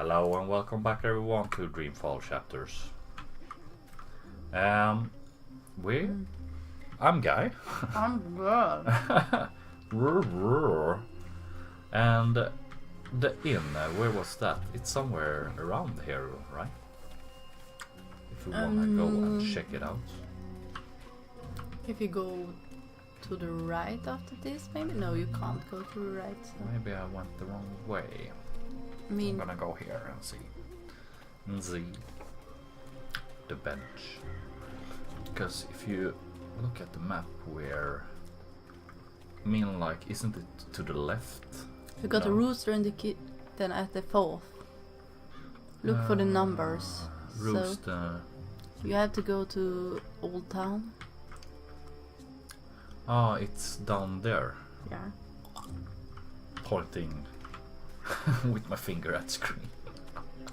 Hello and welcome back everyone to Dreamfall Chapters. I'm Guy. I'm good. And the inn, where was that? It's somewhere around here, right? If we wanna go and check it out. If you go to the right after this, maybe? No, you can't go to the right. So. Maybe I went the wrong way. I mean, I'm gonna go here and see. The bench. Because if you look at the map where... I mean, like, isn't it to the left? you got a rooster in the then at the 4th. Look for the numbers. Rooster. So you have to go to Old Town. Oh, it's down there. Yeah. Pointing with my finger at screen.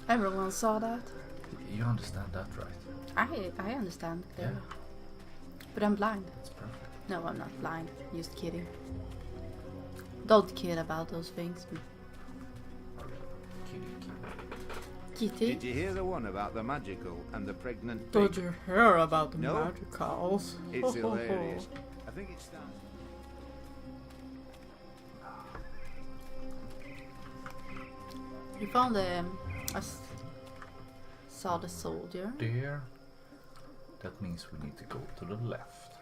Everyone saw that. You understand that, right? I understand. Yeah. But I'm blind. It's perfect. No, I'm not blind. Just kidding. Don't kid about those things. Kitty. Did you hear the one about the magical and the pregnant Did pig? you hear about the No. magicals? It's hilarious. I think it starts. You found the... saw the soldier. There. That means we need to go to the left.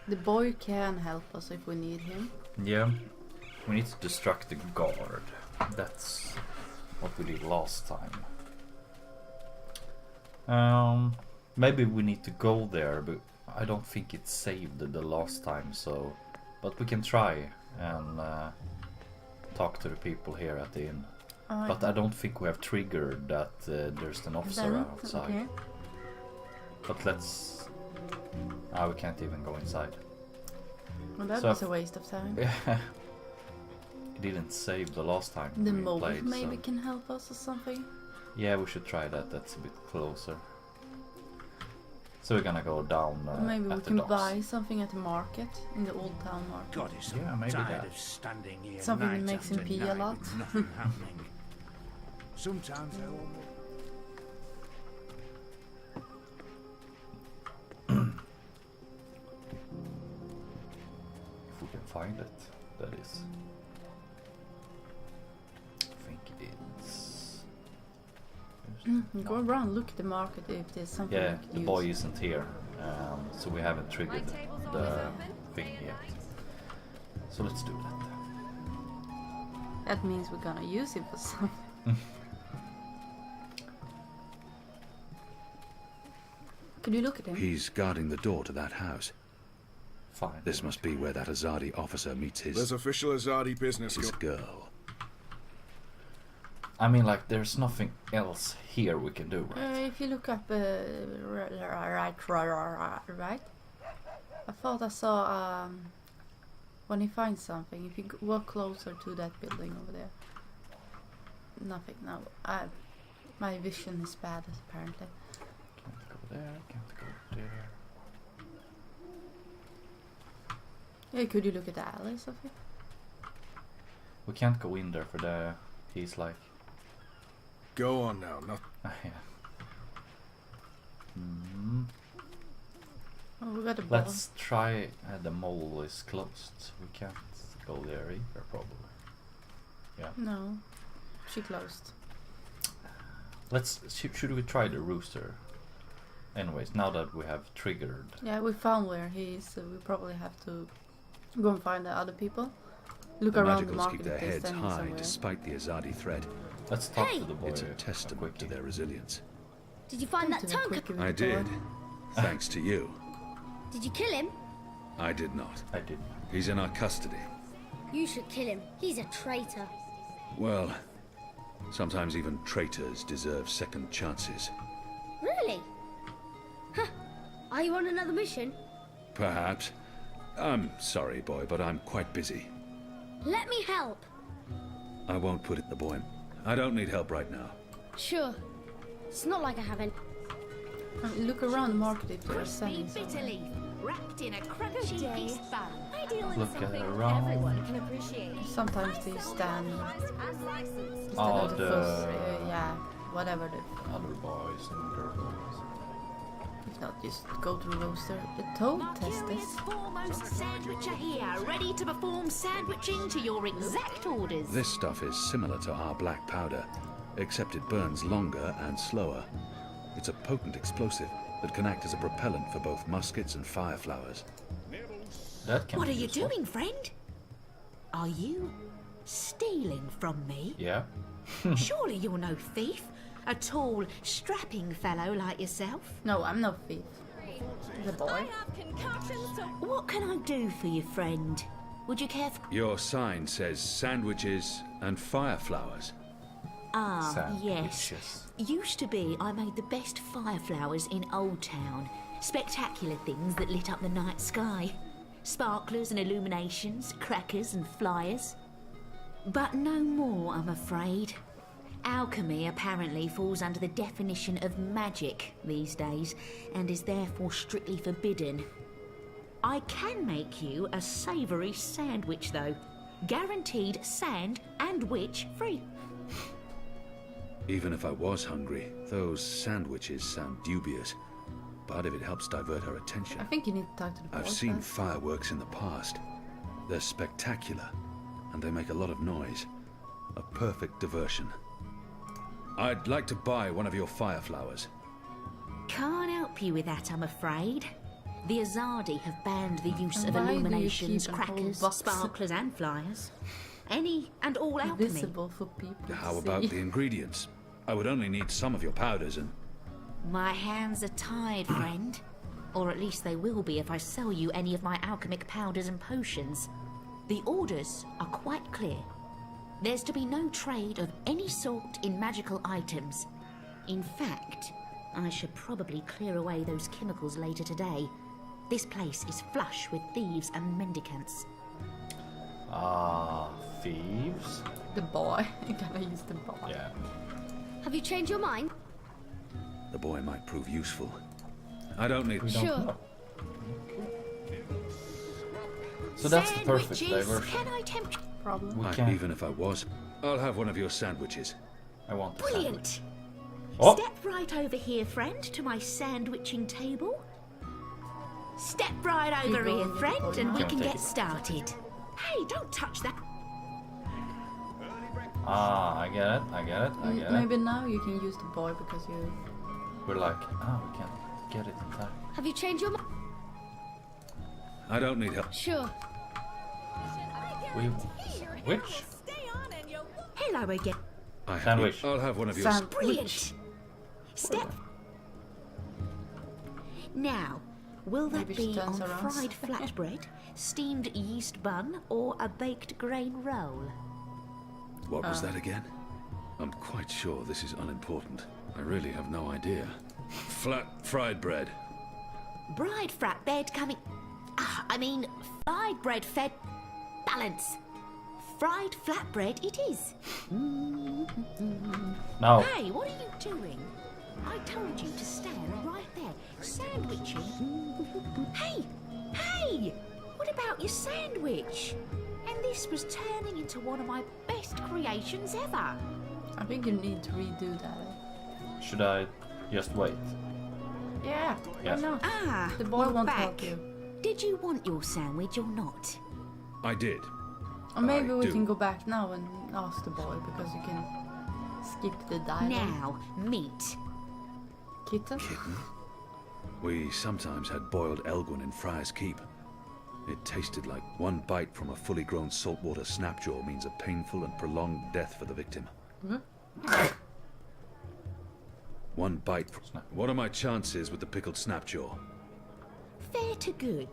The boy can help us if we need him. Yeah. We need to distract the guard. That's what we did last time. Maybe we need to go there, but I don't think it's saved the last time, so... But we can try and talk to the people here at the inn. But I don't think we have triggered that there's an officer outside. Okay. But let's... we can't even go inside. Well, that So was a waste of time. It didn't save the last time The we mold played, maybe so... can help us or something. Yeah, we should try that. That's a bit closer. So we're gonna go down Maybe we at the can docks. buy something at the market, in the Old Town market. God, it's Yeah, maybe tired that. of standing here Something that night makes him after pee a night lot. with nothing happening. Sometimes I almost... If we can find it, that is. I think it is. Go around, look at the market if there's something Yeah, we could the use. boy isn't here, so we haven't triggered the thing yet. So let's do that. That means we're gonna use him for something. Could you look at him? He's guarding the door to that house. Fine. This must be where that Azadi officer meets There's his official Azadi business his going. girl. I mean, like, there's nothing else here we can do, right? If you look up, right. I thought I saw, when he finds something, if you walk closer to that building over there. Nothing, no. My vision is bad, apparently. Can't go there, can't go there. Yeah, could you look at the alley or something? We can't go in there for the... He's like... Go on now. Not yeah. Mm. Oh, we got a ball. Let's try... the mole is closed. We can't go there either, probably. Yeah. No, she closed. Let's... Should we try the rooster? Anyways, now that we have triggered... Yeah, we found where he is, so we probably have to go and find the other people. Look The around the magicals market keep their if they're heads standing high somewhere. despite the Azadi threat. Let's talk Hey! to the boy. It's a testament to their resilience. Did you find Don't that do it tongue? quickly with I the door. did. Thanks to you. Did you kill him? I did not. I did. He's in our custody. You should kill him. He's a traitor. Well, sometimes even traitors deserve second chances. Really? Huh. Are you on another mission? Perhaps. I'm sorry, boy, but I'm quite busy. Let me help. I won't put it the boy. I don't need help right now. Sure. It's not like I haven't. Look around the market if they're Crispy selling bitter somewhere. leaf, wrapped in a crunchy day. yeast bun. look at around. Everyone can appreciate. Sometimes they stand instead Oh, of the first, yeah, whatever the, other boys and girls. if not, just go to the roaster. The toad testers. Foremost sandwicher here, ready to perform sandwiching to your exact orders. This stuff is similar to our black powder, except it burns longer and slower. It's a potent explosive that can act as a propellant for both muskets and fire flowers. That can What be are you useful. doing, friend? Are you stealing from me? Yeah. Surely you're no thief. A tall, strapping fellow like yourself. No, I'm no thief. The boy. What can I do for you, friend? Would you care for... Your sign says sandwiches and fire flowers. Ah, yes. Sandwiches. Used to be I made the best fire flowers in Old Town. Spectacular things that lit up the night sky. Sparklers and illuminations, crackers and flyers. But no more, I'm afraid. Alchemy apparently falls under the definition of magic these days, and is therefore strictly forbidden. I can make you a savoury sandwich, though. Guaranteed sand and witch free. Even if I was hungry, those sandwiches sound dubious. But if it helps divert her attention... I think you need to talk to the boy. I've seen first. fireworks in the past. They're spectacular, and they make a lot of noise. A perfect diversion. I'd like to buy one of your fire flowers. Can't help you with that, I'm afraid. The Azadi have banned the use And of why do you illuminations, keep a whole crackers, box sparklers and flyers. Any and all alchemy. Visible for people How to about see. the ingredients? I would only need some of your powders and... My hands are tied, friend. Or at least they will be if I sell you any of my alchemic powders and potions. The orders are quite clear. There's to be no trade of any sort in magical items. In fact, I should probably clear away those chemicals later today. This place is flush with thieves and mendicants. Ah, thieves? The boy. You gotta use the boy. Yeah. Have you changed your mind? The boy might prove useful. I don't need... We don't Sure. know. So that's the perfect Sandwiches, diversion. can I tempt... Problem. We can. Even if I was, I'll have one of your sandwiches. I want the Brilliant! sandwich. Oh! Step right over here, friend, to my sandwiching table. Step right over go here, over the friend, board and now? we Okay, can I'll get take it. started. Hey, don't touch that. Ah, I get it, I get it, I get it. Maybe now you can use the boy because you... We're like, we can't get it in time. Have you changed your mind? I don't need help. Sure. Which? Hello again. Sandwich. I'll have one of your... Sand- Brilliant. Step. Now, will that Maybe she be on turns around. fried flatbread, steamed yeast bun, or a baked grain roll? What was that again? I'm quite sure this is unimportant. I really have no idea. Flat fried bread. Bride flatbread coming... fried bread fed... Balance. Fried flatbread it is. No. Hey, what are you doing? I told you to stand right there, sandwiching. Hey! Hey! What about your sandwich? And this was turning into one of my best creations ever. I think you need to redo that. Should I just wait? Yeah, Yes. why not? Ah, The boy you're won't back. help you. Did you want your sandwich or not? I did. Or maybe I we do. can go back now and ask the boy because you can skip the dialogue. Now, meat. Kitten? We sometimes had boiled elguin in Friar's Keep. It tasted like one bite from a fully grown saltwater snapjaw means a painful and prolonged death for the victim. One bite. What are my chances with the pickled snapjaw? Fair to good.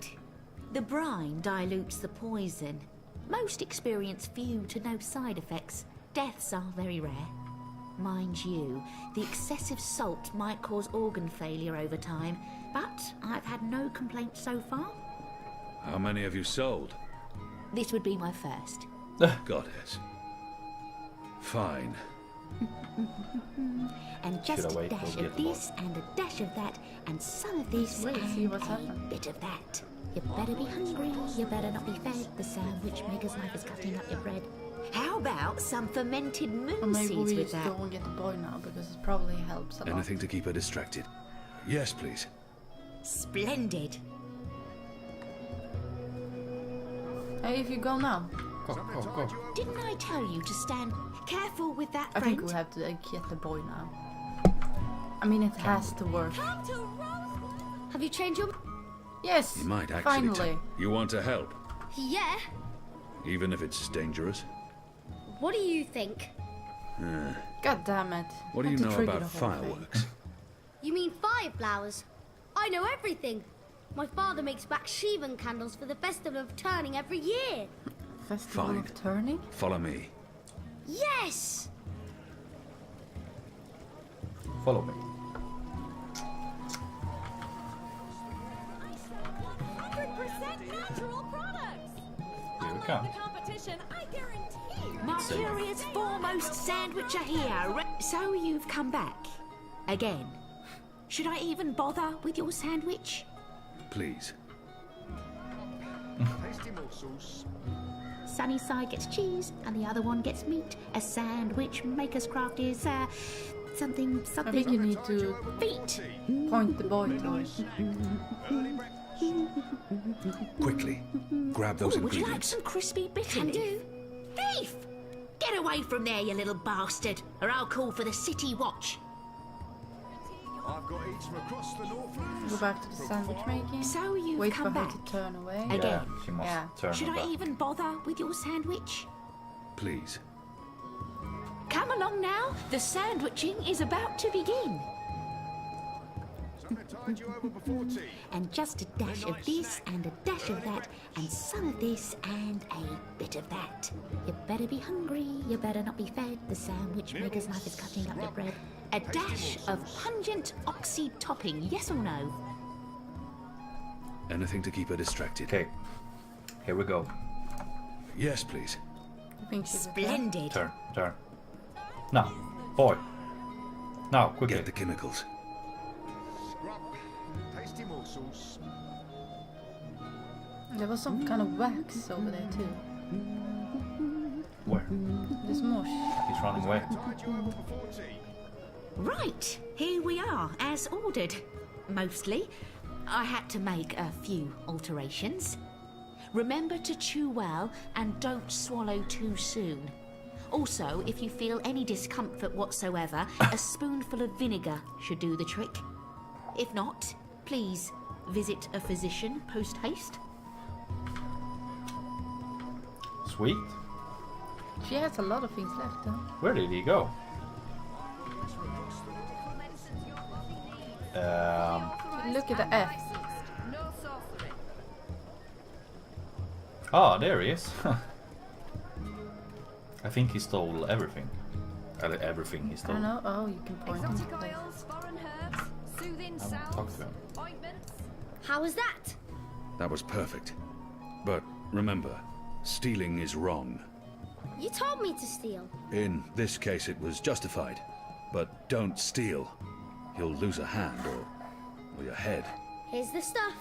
The brine dilutes the poison. Most experience few to no side effects. Deaths are very rare. Mind you, the excessive salt might cause organ failure over time, but I've had no complaints so far. How many have you sold? This would be my first. Goddess. Fine. And just Should I a wait dash till we of get the this and a dash of that and some of this Wait, and see what's a happened. bit of that. You better be hungry, you better not be fed. The sandwich maker's knife is cutting up your bread. How about some fermented Or moon maybe seeds we with just that? go and get the boy now because it probably helps a lot. Anything to keep her distracted. Yes, please. Splendid. Hey, if you go now, Go, go, go. Didn't I tell you to stand careful with that, I friend? think we have to get the boy now. I mean, it has to work. Have you changed your... Yes, You might actually finally. You want to help, Yeah. even if it's dangerous? What do you think? God damn it. What do Had you to know trigger about the whole thing. fireworks? You mean fireflowers? I know everything. My father makes Bakshivan candles for the Festival of Turning every year. Festival Fine. of Turning? Follow me. Yes! Follow me. 100% natural products. Here we come. The competition, I guarantee. Mercuria's foremost sandwicher here. So you've come back. Again. Should I even bother with your sandwich? Please. Sunny side gets cheese and the other one gets meat. A sandwich maker's craft is something I think you need to feet. point the boy to it. Quickly. Grab those Ooh, would you like ingredients. some crispy bitter Can leaf? do. Thief! Get away from there, you little bastard, or I'll call for the city watch. I've got eats from across the Northlands. Go back to the sandwich making. So you've Wait for come her back. to turn away. Again. Yeah, she must Yeah. turn Should her I back. even bother with your sandwich? Please. Come along now. The sandwiching is about to begin. Something tied you over before tea. And just a dash of this and a dash of that and some of this and a bit of that. You better be hungry, you better not be fed. The sandwich maker's knife is cutting up your bread. A dash of pungent oxy topping, yes or no? Anything to keep her distracted. Okay. Here we go. Yes, please. I think she's Splendid. Turn, turn. Now, boy. Now, quickly. Get the chemicals. Scrub. Tasty morsels. There was some kind of wax over there too. Where? This mush. He's running away. Tied you over before tea. Right, here we are, as ordered. Mostly. I had to make a few alterations. Remember to chew well and don't swallow too soon. Also, if you feel any discomfort whatsoever, a spoonful of vinegar should do the trick. If not, please visit a physician post-haste. Sweet. She has a lot of things left, huh? Where did he go? Look at the F. No sorcery. Ah, there he is. I think he stole everything. Everything he I stole. don't know. Oh, you can point him to Exotic this. oils, foreign herbs, soothing I want to talk salves, to him. ointments. How was that? That was perfect. But remember, stealing is wrong. You told me to steal. In this case, it was justified. But don't steal. You'll lose a hand or your head. Here's the stuff.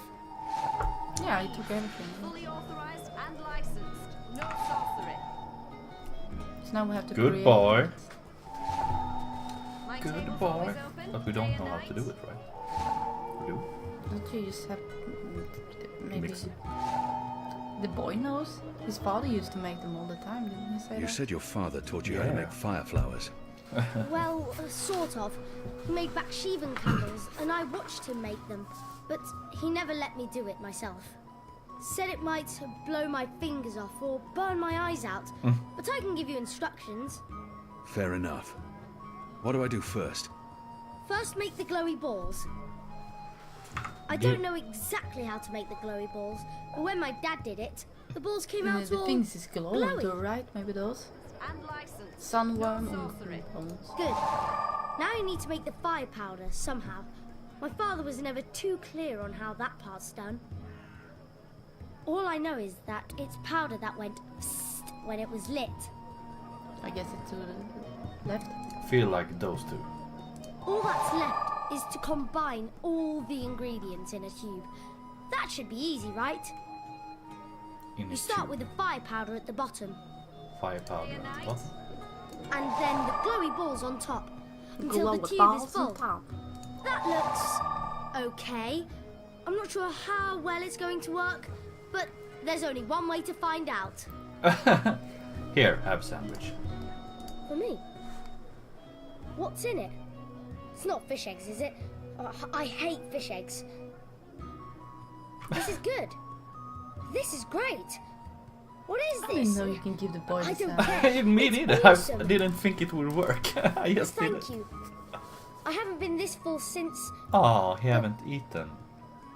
Yeah, he took everything. Fully authorized and licensed. No sorcery. So now we have to Good create. boy. My Good table's boy. always open, But we day don't and know how to night. do it, right? We do. Don't you just have maybe Mix it. the boy knows? His father used to make them all the time, didn't he say You that? said your father taught you how to Yeah. make fireflowers. Well, sort of. He made Bakshivan candles, and I watched him make them. But he never let me do it myself. Said it might blow my fingers off or burn my eyes out. But I can give you instructions. Fair enough. What do I do first? First, make the glowy balls. I don't know exactly how to make the glowy balls, but when my dad did it, the balls came out The all things is glowing glowy. too, right? Maybe those? And licensed. Sunworm No and sorcery. bones. Good. Now you need to make the fire powder somehow. My father was never too clear on how that part's done. All I know is that it's powder that went psst when it was lit. Like guess it's to the left. Feel like those two. All that's left is to combine all the ingredients in a tube. That should be easy, right? In You start with the fire powder at the bottom, fire powder. What? and then the glowy balls on top, until Glow the with tube balls is on full. top. That looks okay. I'm not sure how well it's going to work, but there's only one way to find out. Here, have a sandwich. For me? What's in it? It's not fish eggs, is it? I hate fish eggs. This is good. This is great. What is I this? didn't know you can give the boy I the don't sandwich. care. Me It's neither. awesome. I didn't think it would work. I just did Thank it. you. I haven't been this full since Oh, he haven't eaten.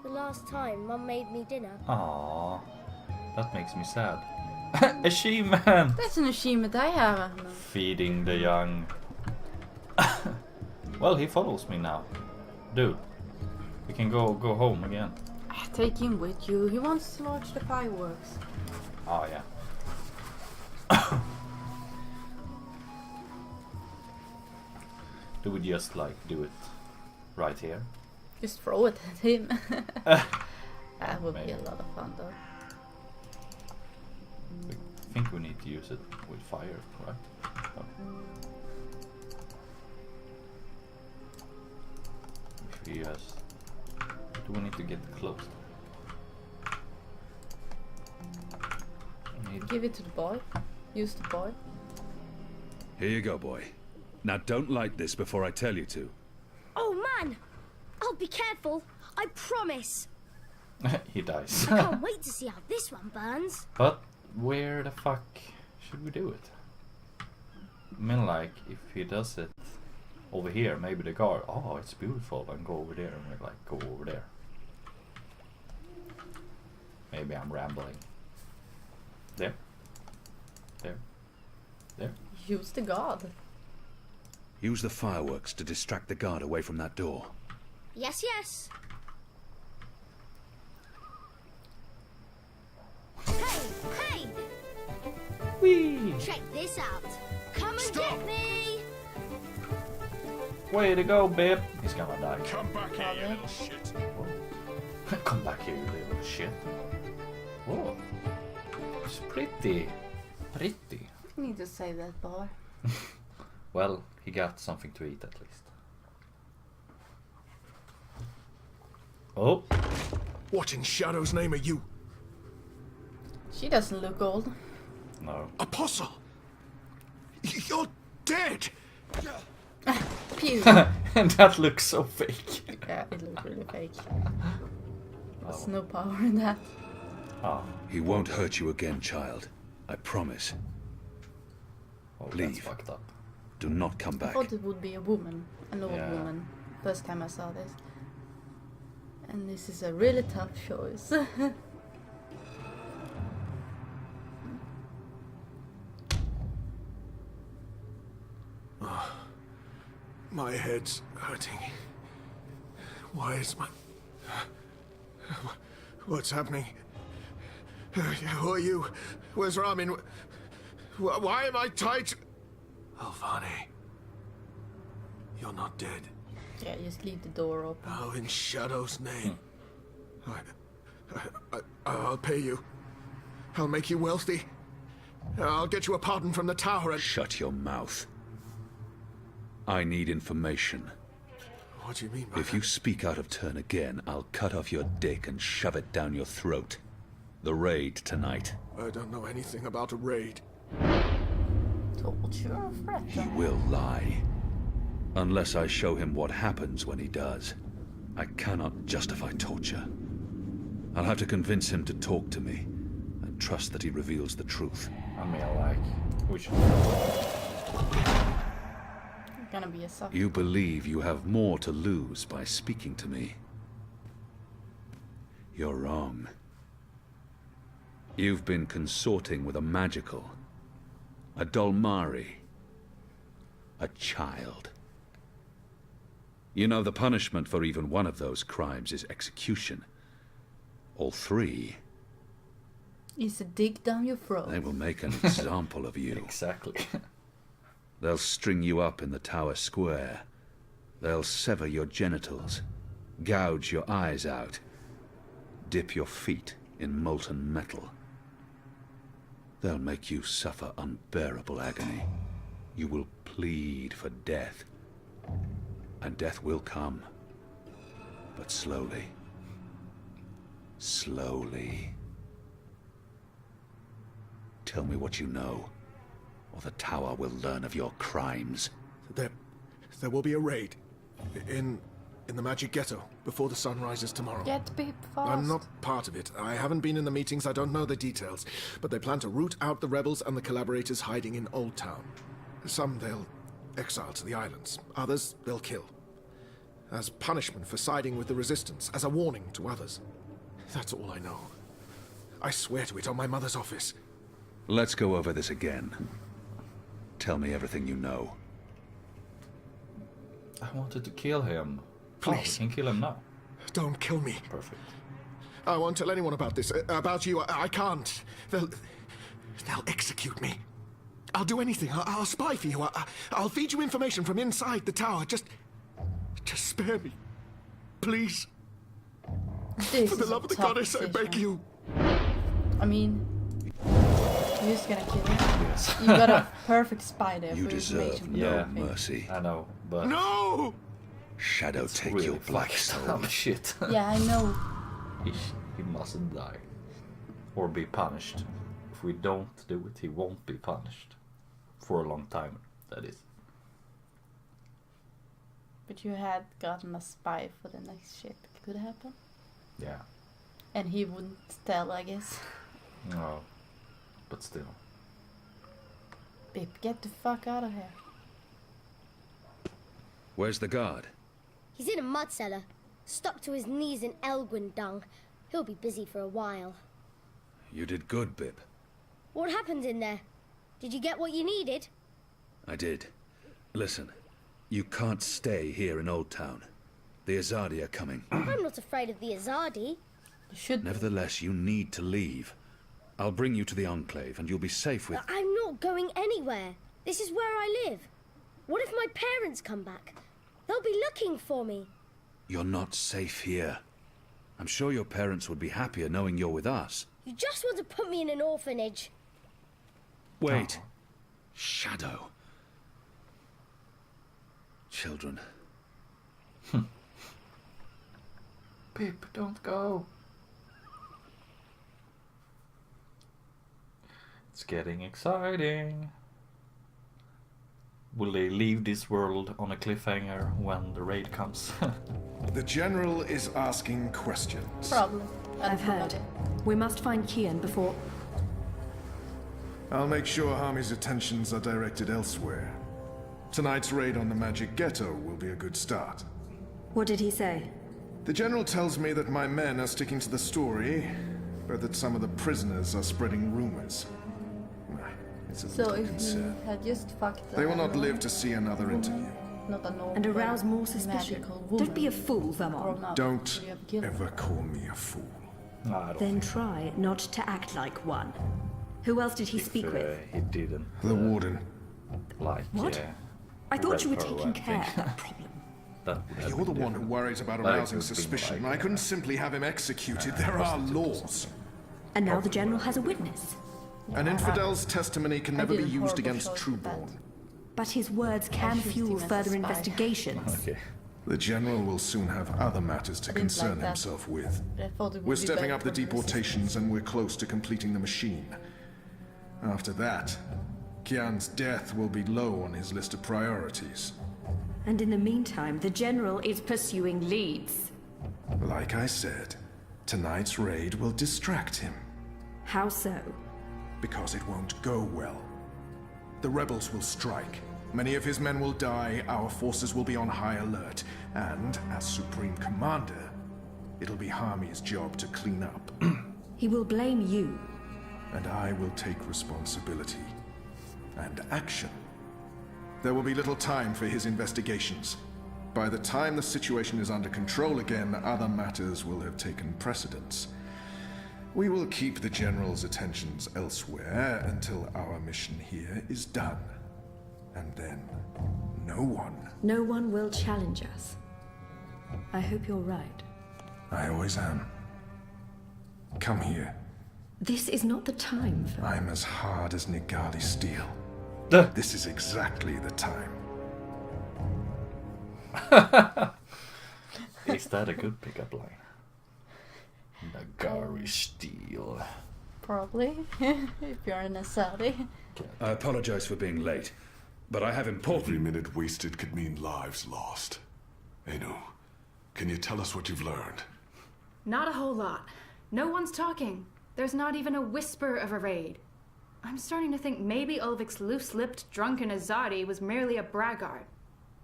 the last time Mum made me dinner. Aw, that makes me sad. Achievement! That's an achievement I have. Feeding the young. Well, he follows me now. Dude, we can go home again. Take him with you. He wants to watch the fireworks. Oh, yeah. Do we just like do it right here? Just throw it at him. That would be Maybe. a lot of fun though. I think we need to use it with fire, right? Oh. If we just... Do we need to get close? Need... Give it to the boy. Use the boy. Here you go, boy. Now don't light this before I tell you to. Oh man! I'll be careful. I promise. He dies. I can't wait to see how this one burns. But where the fuck should we do it? I mean, like, if he does it over here, maybe the guard, oh, it's beautiful, and go over there, and we're like, go over there. Maybe I'm rambling. There. There. There. Use the god. Use the fireworks to distract the guard away from that door. Yes, yes. Hey, hey! Whee! Check this out. Come and get me! Way to go, babe. He's gonna die. Come back here, you little shit. Come back here, you little shit. Oh, it's pretty. Pretty. You need to save that boy. Well, he got something to eat at least. Oh, What in Shadow's name are you? She doesn't look old. no. Apostle! You're dead! Pew. And that looks so fake. Yeah, it looks really fake. There's no power in that. Ah, He won't hurt you again, child. I promise. oh, that's Leave. fucked up. Do not come I back. thought it would be a woman, an old Yeah. woman, first time I saw this. And this is a really tough choice. My head's hurting. Why is my... What's happening? Who are you? Where's Ramin? Why am I tight? Alvani. You're not dead. Yeah, just leave the door open. How in Shadow's name? I'll pay you. I'll make you wealthy. I'll get you a pardon from the tower and... Shut your mouth. I need information. What do you mean by If you speak out of turn again, I'll cut off your dick and shove it down your throat. The raid tonight. I don't know anything about a raid. Told you a friend. He will lie. Unless I show him what happens when he does. I cannot justify torture. I'll have to convince him to talk to me, and trust that he reveals the truth. I mean, like, we should... Gonna be a suck. You believe you have more to lose by speaking to me. You're wrong. You've been consorting with a magical, a Dolmari, a child. You know the punishment for even one of those crimes is execution. All three, Is a dig down your throat. they will make an example of you. Exactly. They'll string you up in the tower square. They'll sever your genitals, gouge your eyes out, dip your feet in molten metal. They'll make you suffer unbearable agony. You will plead for death. And death will come. But slowly. Slowly. Tell me what you know, or the tower will learn of your crimes. There will be a raid in the Magic Ghetto before the sun rises tomorrow. Get Pip fast. I'm not part of it. I haven't been in the meetings, I don't know the details. But they plan to root out the rebels and the collaborators hiding in Old Town. Some they'll exile to the islands. Others they'll kill. As punishment for siding with the Resistance, as a warning to others. That's all I know. I swear to it on my mother's office. Let's go over this again. Tell me everything you know. I wanted to kill him. Please. Oh, we can kill him now. Don't kill me. Perfect. I won't tell anyone about this. About you, I can't. They'll execute me. I'll do anything. I'll spy for you. I'll feed you information from inside the tower. Just spare me. Please. This For the is love a of the tough goddess, I beg decision. you. I mean, you're just gonna kill him. You got a perfect spy there You for deserve information. no Yeah. mercy. I know, but No! Shadow take really your black fucked soul. up shit. Yeah, I know. He mustn't die. Or be punished. If we don't do it, he won't be punished. For a long time, that is. But you had gotten a spy for the next shit that could happen. Yeah. And he wouldn't tell, I guess. No. But still. Pip, get the fuck out of here. Where's the guard? He's in a mud cellar, stuck to his knees in Elgwyn dung. He'll be busy for a while. You did good, Bib. What happened in there? Did you get what you needed? I did. Listen, you can't stay here in Old Town. The Azadi are coming. I'm not afraid of the Azadi. You should. Nevertheless, you need to leave. I'll bring you to the Enclave, and you'll be safe with... I'm not going anywhere. This is where I live. What if my parents come back? They'll be looking for me. You're not safe here. I'm sure your parents would be happier knowing you're with us. You just want to put me in an orphanage. Wait. Shadow. Children. Pip, don't go. It's getting exciting. Will they leave this world on a cliffhanger when the raid comes? The General is asking questions. Probably. I've heard. We must find Kian before... I'll make sure Harmy's attentions are directed elsewhere. Tonight's raid on the Magic Ghetto will be a good start. What did he say? The General tells me that my men are sticking to the story, but that some of the prisoners are spreading rumors. It's a So little if you concern. had just fucked They will not live to see another interview. Not a normal, And arouse more suspicion. magical woman Don't be a fool, grown Vermont. up, Don't you have killed her. ever call me a fool. No, I don't Then think try not to act like one. Who else did he speak with? he didn't. The Warden. Like, What? I thought you were taking care of that problem. That would have You're the been one who different. worries about That arousing could be suspicion. like, I couldn't simply have him executed. There are laws. And now the General has a witness. An infidel's testimony can never be did a used horrible against choice with that. Trueborn. But his words can should fuel see him as a further spy. investigations. Okay. The General will soon have other matters to didn't concern like that. himself with. I thought it would We're be stepping better up the for the deportations and we're close to completing the machine. After that, Kian's death will be low on his list of priorities. And in the meantime, the General is pursuing leads. Like I said, tonight's raid will distract him, How so? because it won't go well. The rebels will strike. Many of his men will die, our forces will be on high alert, and, as Supreme Commander, it'll be Harmy's job to clean up. He will blame you. And I will take responsibility and action. There will be little time for his investigations. By the time the situation is under control again, other matters will have taken precedence. We will keep the General's attentions elsewhere until our mission here is done. And then No one. No one will challenge us. I hope you're right. I always am. Come here. This is not the time for... I'm as hard as Nigali steel. Duh. This is exactly the time. Is that a good pickup line? Nagari steel. Probably, if you're in a Saudi. I apologize for being late, but I have important... Every minute wasted could mean lives lost. Anu, can you tell us what you've learned? Not a whole lot. No one's talking. There's not even a whisper of a raid. I'm starting to think maybe Ulvik's loose-lipped, drunken Azadi was merely a braggart.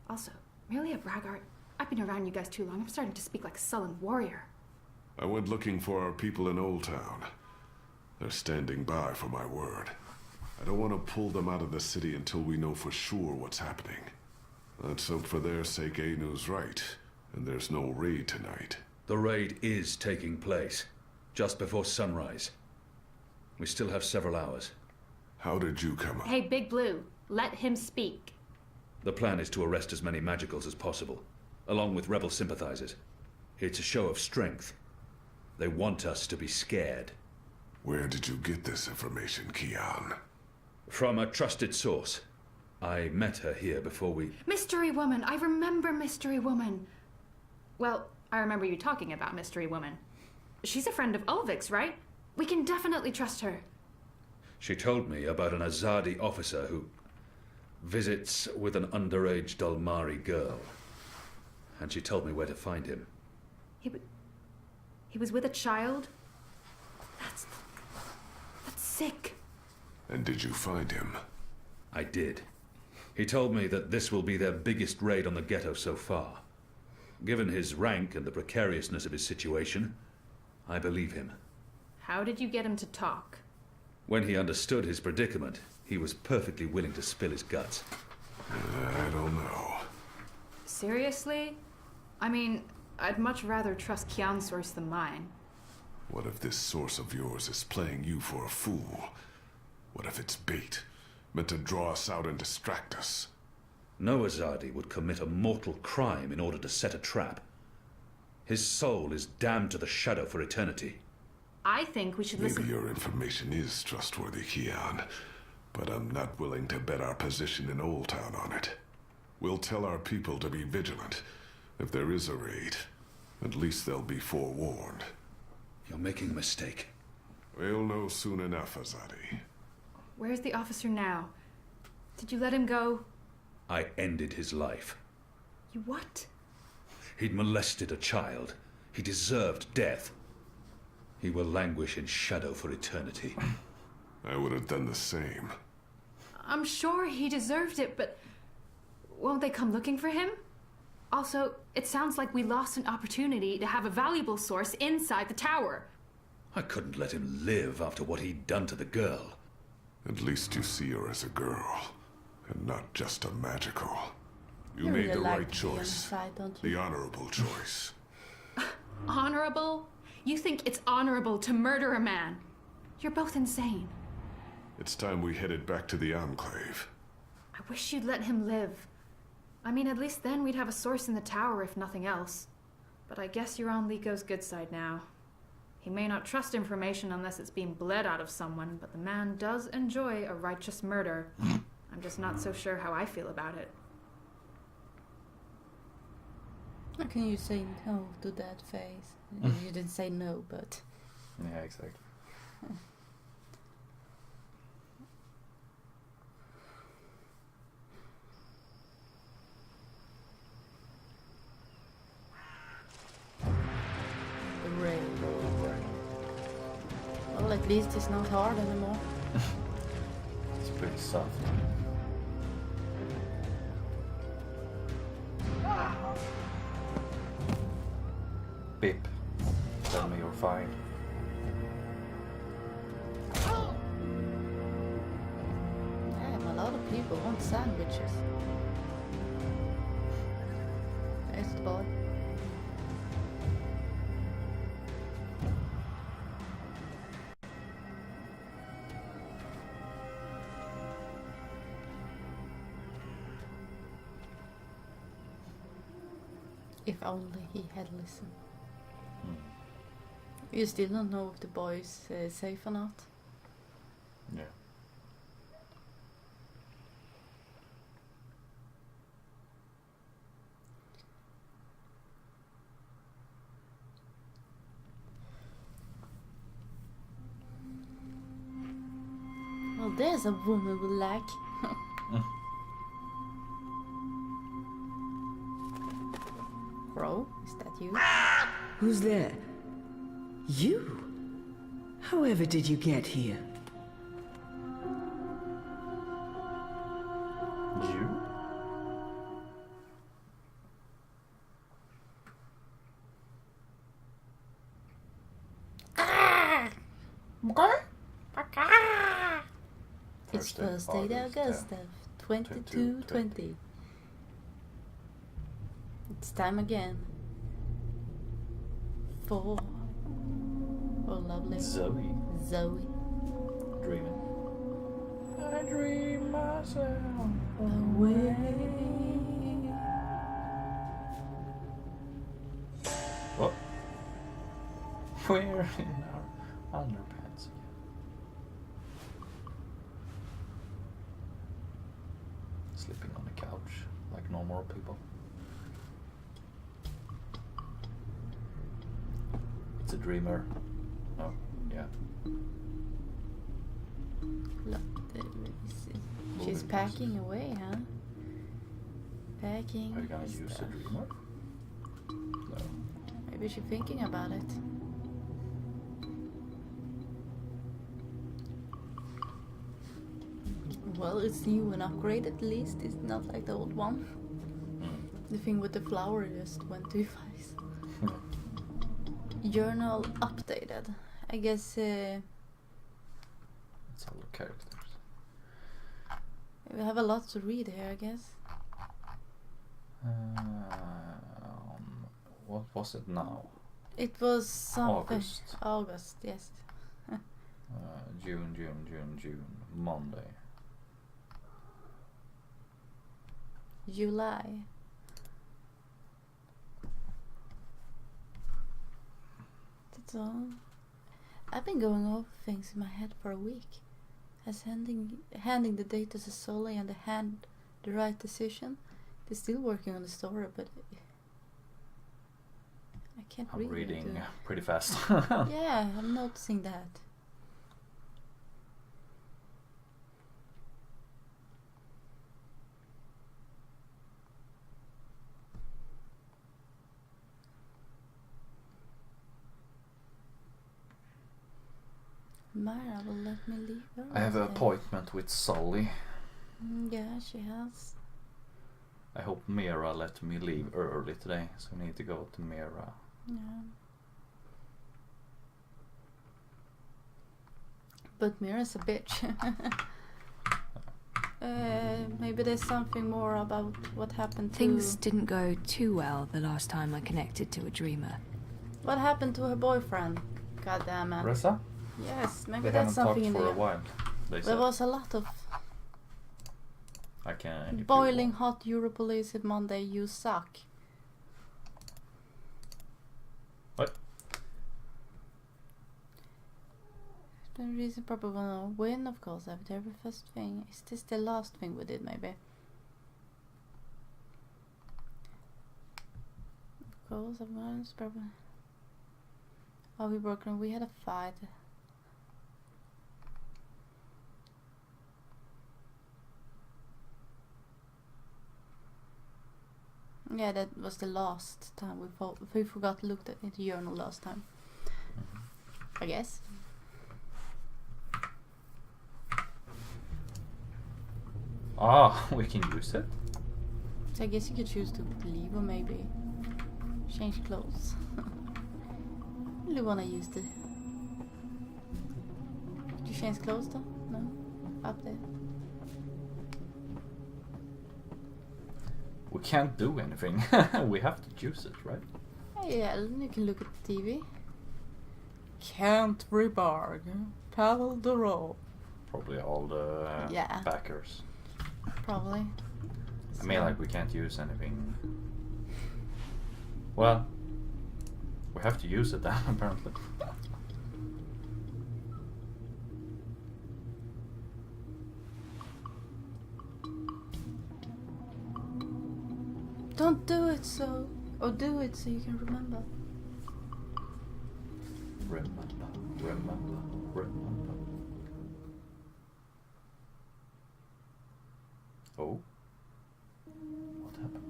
Also, merely a braggart? I've been around you guys too long. I'm starting to speak like a sullen warrior. I went looking for our people in Old Town. They're standing by for my word. I don't want to pull them out of the city until we know for sure what's happening. Let's hope for their sake Anu's right, and there's no raid tonight. The raid is taking place, just before sunrise. We still have several hours. How did you come up? Hey, Big Blue, let him speak. The plan is to arrest as many magicals as possible, along with rebel sympathizers. It's a show of strength. They want us to be scared. Where did you get this information, Kian? From a trusted source. I met her here before we... Mystery Woman! I remember Mystery Woman! Well, I remember you talking about Mystery Woman. She's a friend of Ulvik's, right? We can definitely trust her. She told me about an Azadi officer who visits with an underage Dalmari girl. And she told me where to find him. He was with a child? That's sick. And did you find him? I did. He told me that this will be their biggest raid on the ghetto so far. Given his rank and the precariousness of his situation, I believe him. How did you get him to talk? When he understood his predicament, he was perfectly willing to spill his guts. I don't know. Seriously? I mean, I'd much rather trust Kian's source than mine. What if this source of yours is playing you for a fool? What if it's bait, meant to draw us out and distract us? No Azadi would commit a mortal crime in order to set a trap. His soul is damned to the shadow for eternity. I think we should listen... Maybe your information is trustworthy, Kian, but I'm not willing to bet our position in Old Town on it. We'll tell our people to be vigilant. If there is a raid, at least they'll be forewarned. You're making a mistake. We'll know soon enough, Azadi. Where's the officer now? Did you let him go? I ended his life. You what? He'd molested a child. He deserved death. He will languish in shadow for eternity. I would have done the same. I'm sure he deserved it, but won't they come looking for him? Also, it sounds like we lost an opportunity to have a valuable source inside the tower. I couldn't let him live after what he'd done to the girl. At least you see her as a girl, and not just a magical. You You made really the like right to be on the choice. side, don't you? The honorable choice. Honorable? You think it's honorable to murder a man? You're both insane. It's time we headed back to the Enclave. I wish you'd let him live. I mean, at least then we'd have a source in the tower, if nothing else. But I guess you're on Liko's good side now. He may not trust information unless it's being bled out of someone, but the man does enjoy a righteous murder. I'm just not so sure how I feel about it. How can you say no to that face? You didn't say no, but... Yeah, exactly. The rain. Well, at least it's not hard anymore. It's pretty soft. Bip. Tell me you're fine. Damn, a lot of people want sandwiches. There's the boy. If only he had listened. You still don't know if the boy is safe or not. Yeah. Well, there's a woman with lag. Bro, is that you? Who's there? You? However did you get here? You? It's Thursday, August of 2220. It's time again for lovely Zoe. Dreaming. I dream myself away. What? We're in our underpants again. Sleeping on the couch like normal people. It's a dreamer. Oh, yeah. Look, she's packing away, huh? Packing. Are you gonna use a dreamer? No. Maybe she's thinking about it. Well, it's new and upgraded at least. It's not like the old one. The thing with the flower just went too fast. Journal updated. I guess It's all the characters. we have a lot to read here, I guess. What was it now? It was something. August. Yes. June. Monday. July. That's all. I've been going over things in my head for a week. As handing the data to Sully and the right decision. They're still working on the story, but I can't read it. I'm reading pretty fast. Yeah, I'm noticing that. Myra will let me leave her. I have an appointment with Sully. Yeah, she has. I hope Mira let me leave early today, so we need to go to Mira. Yeah. But Mira's a bitch. Maybe there's something more about what happened to... Things didn't go too well the last time I connected to a dreamer. What happened to her boyfriend? God damn it. Reza? Yes, maybe They that's haven't something in talked for there. a while. They There said. was a lot of I can. boiling hot Europolice at Monday. You suck. What? The reason probably will win, of course, after every first thing. Is this the last thing we did, maybe? Of course, everyone's probably... Oh, we broken. We had a fight. Yeah, that was the last time we forgot to look at the journal last time. I guess. Ah, we can use it. So I guess you could choose to leave or maybe change clothes. Really wanna use the... Did you change clothes though? No? Up there. We can't do anything. We have to choose it, right? Yeah, you can look at the TV. Can't rebarg. Pavel Duro. Probably all the backers. Probably. I mean, like, we can't use anything. Well, we have to use it then, apparently. Don't do it so... Or do it so you can remember. Remember. Oh? What happened?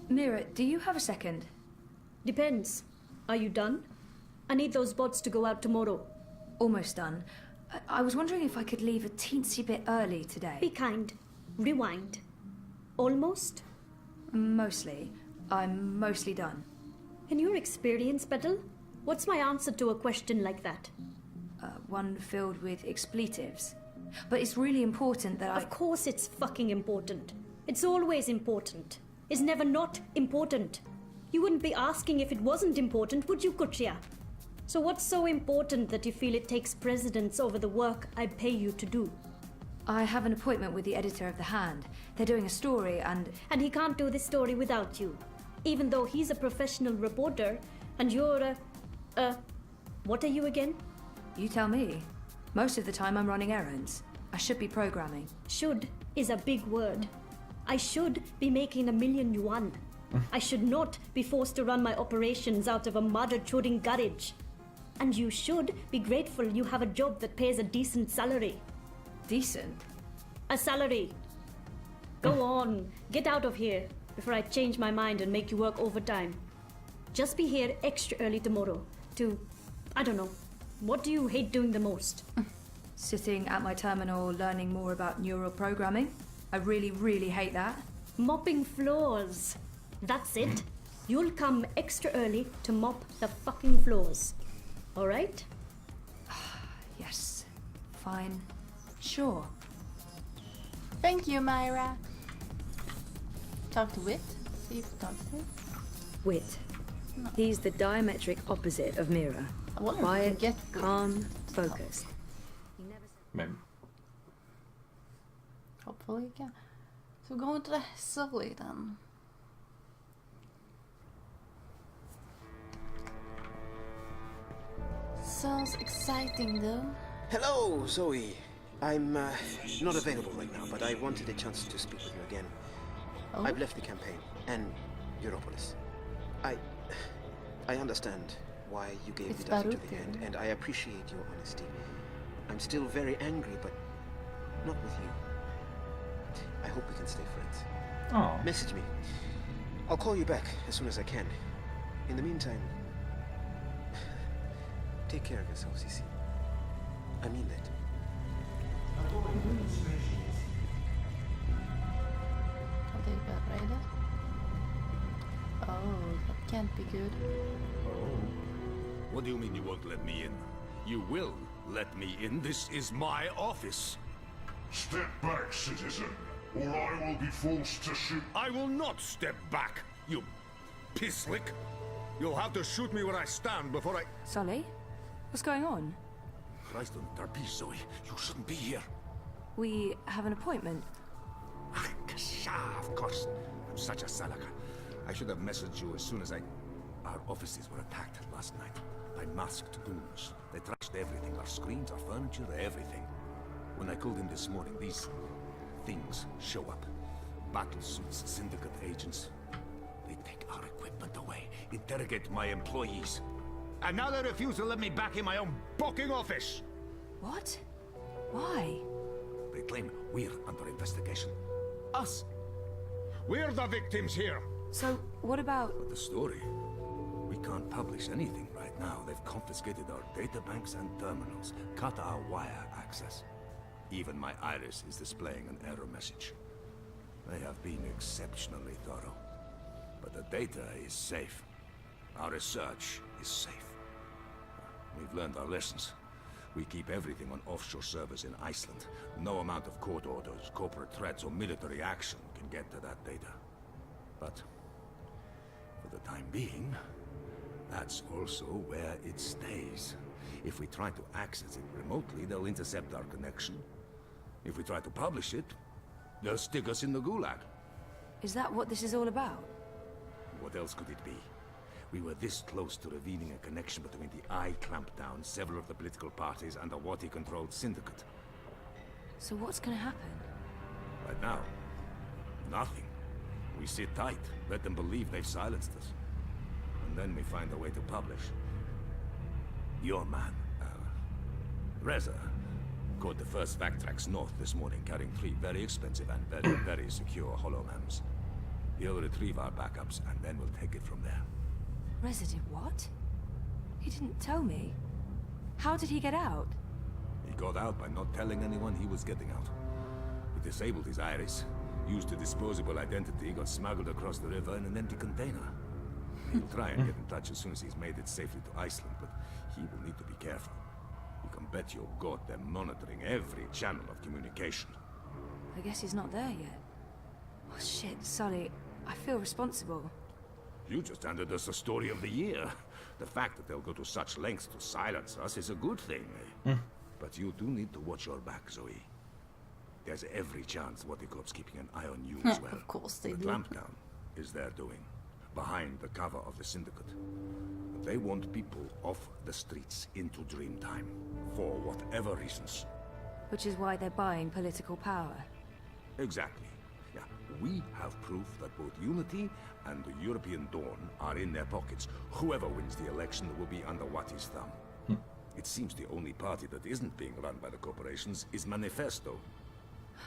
Mira, do you have a second? Depends. Are you done? I need those bots to go out tomorrow. Almost done. I was wondering if I could leave a teensy bit early today. Be kind. Rewind. Almost? Mostly. I'm mostly done. In your experience, Petal, what's my answer to a question like that? One filled with expletives. But it's really important that Of course it's fucking important. It's always important. It's never not important. You wouldn't be asking if it wasn't important, would you, Kuchia? So what's so important that you feel it takes precedence over the work I pay you to do? I have an appointment with the editor of The Hand. They're doing a story and... And he can't do this story without you. Even though he's a professional reporter, and you're what are you again? You tell me. Most of the time I'm running errands. I should be programming. Should is a big word. I should be making 1,000,000 yuan. I should not be forced to run my operations out of a mother-choding garage. And you should be grateful you have a job that pays a decent salary. Decent? A salary. Go on, get out of here before I change my mind and make you work overtime. Just be here extra early tomorrow to, I don't know, what do you hate doing the most? Sitting at my terminal learning more about neural programming. I really, really hate that. Mopping floors. That's it. You'll come extra early to mop the fucking floors. Alright? Yes. Fine. Sure. Thank you, Myra. Talk to Wit. See if you talk to him. Wit. No. He's the diametric opposite of Mira. Quiet, calm, focused. Maybe. Hopefully you can. So we're going to the Sully then. Sounds exciting though. Hello, Zoe. I'm not available right now, but I wanted a chance to speak with you again. Oh? I've left the campaign and Europolis. I understand why you gave It's it up to the Baruch. end, and I appreciate your honesty. I'm still very angry, but not with you. I hope we can stay friends. Oh. Message me. I'll call you back as soon as I can. In the meantime, take care of yourself, Cici. I mean that. Kan du börja det? Oh, that can't be good. What do you mean you won't let me in? You will let me in. This is my office. Step back, citizen, or I will be forced to shoot. I will not step back, you pisslick. You'll have to shoot me where I stand before I... Sully? What's going on? Christ on Darby, Zoe. You shouldn't be here. We have an appointment. Kasha, of course. I'm such a salaka. I should have messaged you as soon as Our offices were attacked last night by masked goons. They trashed everything. Our screens, our furniture, everything. When I called in this morning, these things show up. Battlesuits, syndicate agents. They take our equipment away, interrogate my employees. And now they refuse to let me back in my own booking office! What? Why? They claim we're under investigation. Us! We're the victims here! So, what about... But the story? We can't publish anything right now. They've confiscated our databanks and terminals, cut our wire access. Even my iris is displaying an error message. They have been exceptionally thorough. But the data is safe. Our research is safe. We've learned our lessons. We keep everything on offshore servers in Iceland. No amount of court orders, corporate threats, or military action can get to that data. But for the time being, that's also where it stays. If we try to access it remotely, they'll intercept our connection. If we try to publish it, they'll stick us in the gulag. Is that what this is all about? What else could it be? We were this close to revealing a connection between the Eye clampdown, several of the political parties, and the Wati-controlled syndicate. So what's gonna happen? Right now, nothing. We sit tight, let them believe they've silenced us. And then we find a way to publish. Your man, Reza, caught the first vac tracks north this morning, carrying 3 very expensive and very, very secure holomams. He'll retrieve our backups, and then we'll take it from there. Reza did what? He didn't tell me. How did he get out? He got out by not telling anyone he was getting out. He disabled his iris, used a disposable identity, got smuggled across the river in an empty container. He'll try and get in touch as soon as he's made it safely to Iceland, but he will need to be careful. You can bet your god they're monitoring every channel of communication. I guess he's not there yet. Oh shit, Sully. I feel responsible. You just handed us a story of the year. The fact that they'll go to such lengths to silence us is a good thing, eh? But you do need to watch your back, Zoe. There's every chance Wati-Corp's keeping an eye on you as well. Of course they the do. clampdown is their doing, behind the cover of the syndicate. They want people off the streets into Dreamtime, for whatever reasons. Which is why they're buying political power. Exactly. Yeah, we have proof that both Unity and the European Dawn are in their pockets. Whoever wins the election will be under Wati's thumb. It seems the only party that isn't being run by the corporations is Manifesto.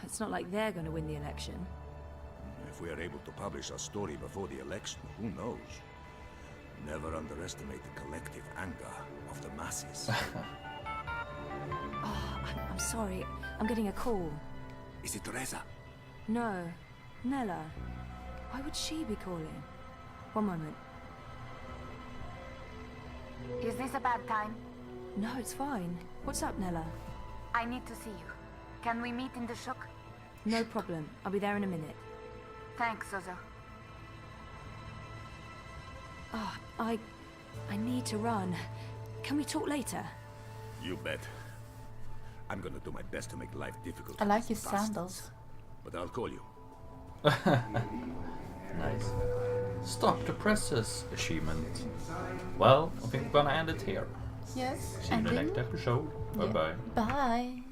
It's not like they're gonna win the election. If we are able to publish our story before the election, who knows? Never underestimate the collective anger of the masses. I'm sorry. I'm getting a call. Is it Reza? No. Nella. Why would she be calling? One moment. Is this a bad time? No, it's fine. What's up, Nella? I need to see you. Can we meet in the shuk? No problem. I'll be there in a minute. Thanks, Zozo. Oh, I need to run. Can we talk later? You bet. I'm gonna do my best to make life difficult. I like his bastards. sandals. But I'll call you. Nice. Stop the presses achievement. Well, I think we're gonna end it here. Yes. See you in the next episode. Bye bye. Bye.